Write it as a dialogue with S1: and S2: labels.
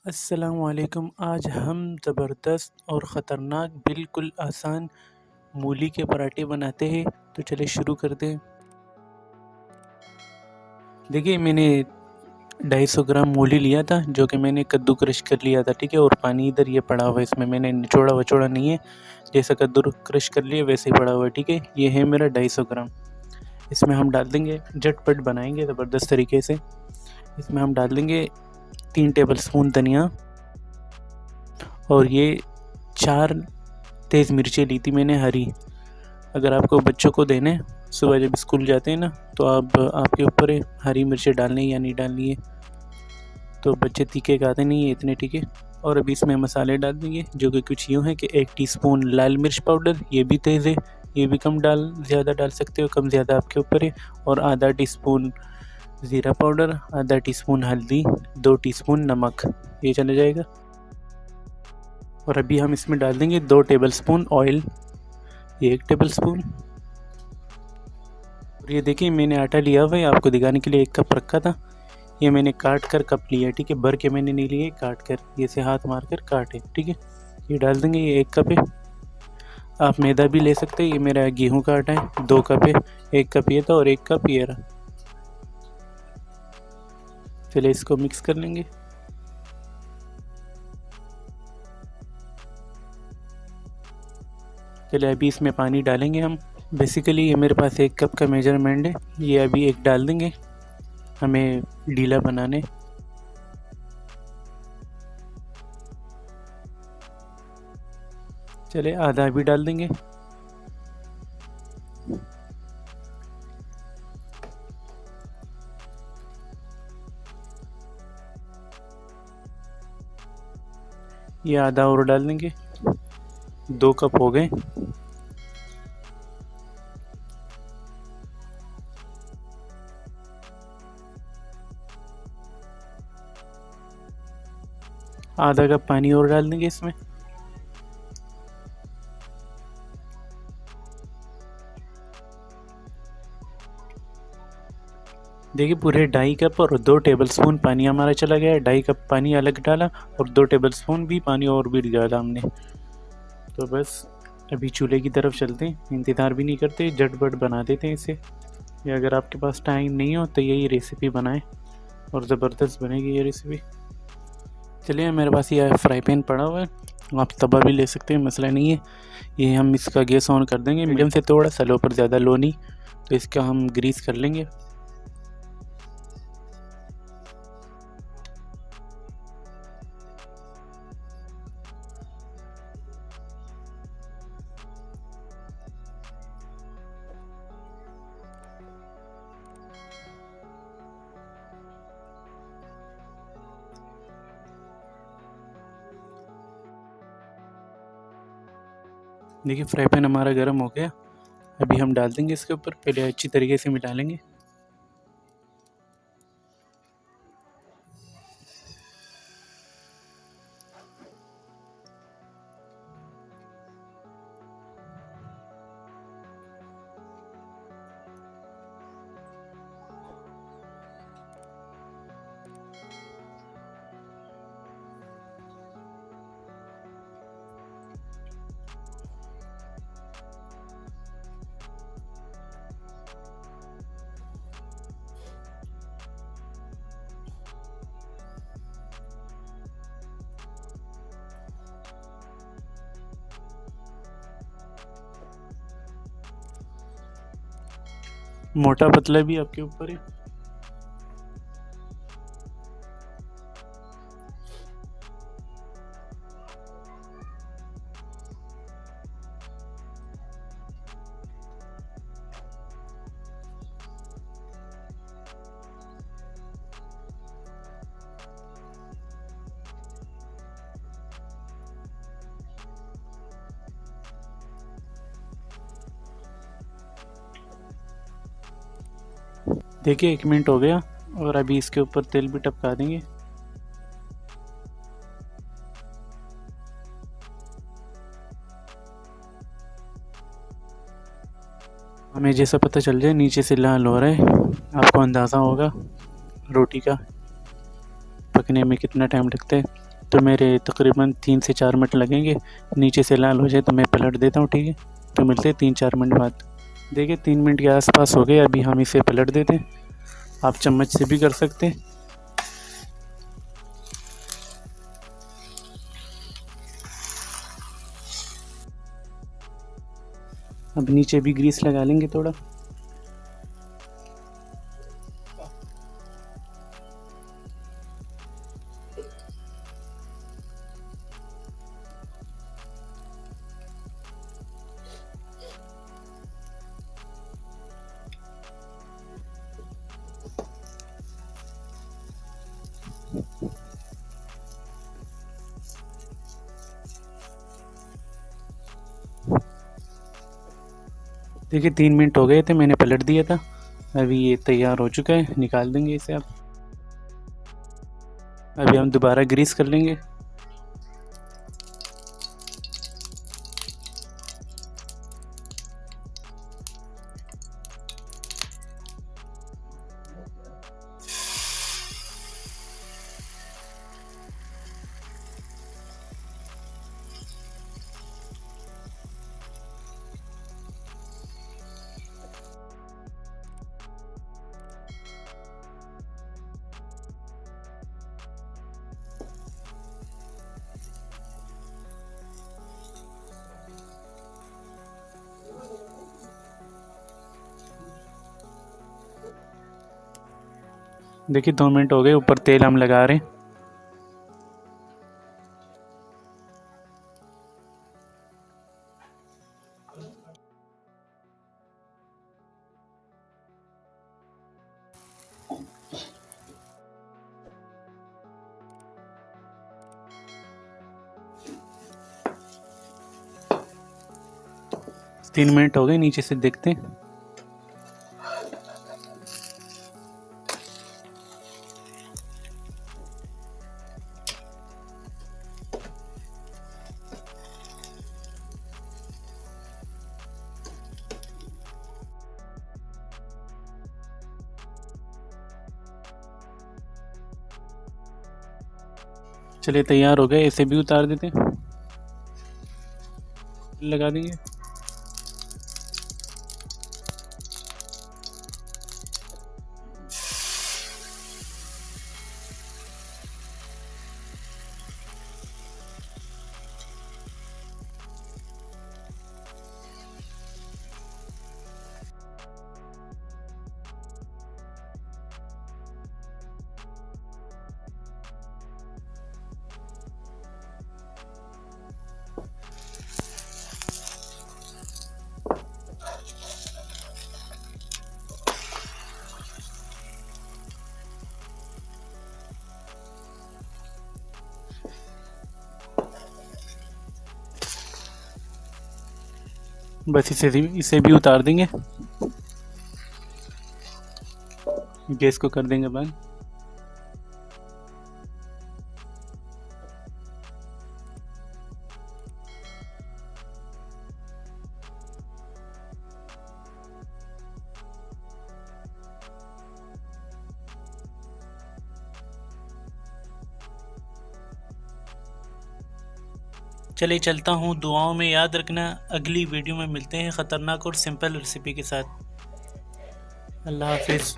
S1: अस्सलामुअलैकुम। आज हम ज़बरदस्त और ख़तरनाक बिल्कुल आसान मूली के पराठे बनाते हैं। तो चलिए शुरू करते हैं। देखिए मैंने 250 ग्राम मूली लिया था, जो कि मैंने कद्दू क्रश कर लिया था, ठीक है। और पानी इधर ये पड़ा हुआ है, इसमें मैंने निचोड़ा वचोड़ा नहीं है, जैसा कद्दू क्रश कर लिया वैसे ही पड़ा हुआ है, ठीक है। ये है मेरा 250 ग्राम। इसमें हम डाल देंगे, झटपट बनाएंगे ज़बरदस्त तरीके से। इसमें हम डाल देंगे 3 टेबल स्पून धनिया, और ये 4 तेज़ मिर्ची ली थी मैंने हरी। अगर आपको बच्चों को देने सुबह जब स्कूल जाते हैं ना, तो आपके ऊपर है हरी मिर्ची डालनी है या नहीं डालनी है। तो बच्चे तीखे खाते नहीं है इतने, ठीक है। और अभी इसमें मसाले डाल देंगे, जो कि कुछ यूँ है कि 1 टीस्पून लाल मिर्च पाउडर, ये भी तेज़ है, ये भी ज़्यादा डाल सकते हो, कम ज़्यादा आपके ऊपर है। और आधा टीस्पून ज़ीरा पाउडर, आधा टीस्पून हल्दी, 2 टीस्पून नमक, ये चला जाएगा। और अभी हम इसमें डाल देंगे 2 टेबल स्पून ऑयल, ये 1 टेबल स्पून। और ये देखिए मैंने आटा लिया हुआ है, आपको दिखाने के लिए 1 कप रखा था। ये मैंने काट कर कप लिया, ठीक है। भर के मैंने नहीं लिए, काट कर, ये से हाथ मार कर काटे, ठीक है। ये डाल देंगे, ये 1 कप है। आप मैदा भी ले सकते हैं, ये मेरा गेहूं का आटा है, 2 कप है। 1 कप ये था और 1 कप ये रहा। चलिए इसको मिक्स कर लेंगे। चलिए अभी इसमें पानी डालेंगे हम। बेसिकली ये मेरे पास 1 कप का मेजरमेंट है, ये अभी 1 डाल देंगे, हमें ढीला बनाने। चले आधा भी डाल देंगे। ये आधा और डाल देंगे, 2 कप हो गए। आधा कप पानी और डाल देंगे इसमें। देखिए पूरे 2.5 कप और 2 टेबल स्पून पानी हमारा चला गया है। 2.5 कप पानी अलग डाला और 2 टेबल स्पून भी पानी और भी डाला हमने। तो बस अभी चूल्हे की तरफ चलते हैं, इंतज़ार भी नहीं करते, झटपट बना देते हैं इसे। या अगर आपके पास टाइम नहीं हो तो यही रेसिपी बनाएं और ज़बरदस्त बनेगी ये रेसिपी। चलिए मेरे पास ये फ्राई पैन पड़ा हुआ है, आप तवा भी ले सकते हैं, मसला नहीं है। ये हम इसका गैस ऑन कर देंगे मीडियम से, थोड़ा सा लो पर, ज़्यादा लो नहीं। तो इसका हम ग्रीस कर लेंगे। देखिए फ्राई पैन हमारा गर्म हो गया। अभी हम डाल देंगे इसके ऊपर, पहले अच्छी तरीके से मिला लेंगे। मोटा पतला भी आपके ऊपर है। देखिए 1 मिनट हो गया और अभी इसके ऊपर तेल भी टपका देंगे। हमें जैसा पता चल जाए नीचे से लाल हो रहा है, आपको अंदाज़ा होगा रोटी का पकने में कितना टाइम लगता है। तो मेरे तकरीबन 3 से 4 मिनट लगेंगे। नीचे से लाल हो जाए तो मैं पलट देता हूँ, ठीक है। तो मिलते हैं 3-4 मिनट बाद। देखिए 3 मिनट के आसपास हो गए, अभी हम इसे पलट देते हैं। आप चम्मच से भी कर सकते हैं। अब नीचे भी ग्रीस लगा लेंगे थोड़ा। देखिए 3 मिनट हो गए थे, मैंने पलट दिया था। अभी ये तैयार हो चुका है, निकाल देंगे इसे अब। अभी हम दोबारा ग्रीस कर लेंगे। देखिए 2 मिनट हो गए, ऊपर तेल हम लगा रहे हैं। तीन मिनट हो गए, नीचे से देखते हैं। चलिए तैयार हो गए, इसे भी उतार देते हैं, लगा देंगे। बस इसे भी उतार देंगे। गैस को कर देंगे बंद। चलिए चलता हूँ, दुआओं में याद रखना। अगली वीडियो में मिलते हैं ख़तरनाक और सिंपल रेसिपी के साथ। अल्लाह हाफिज़।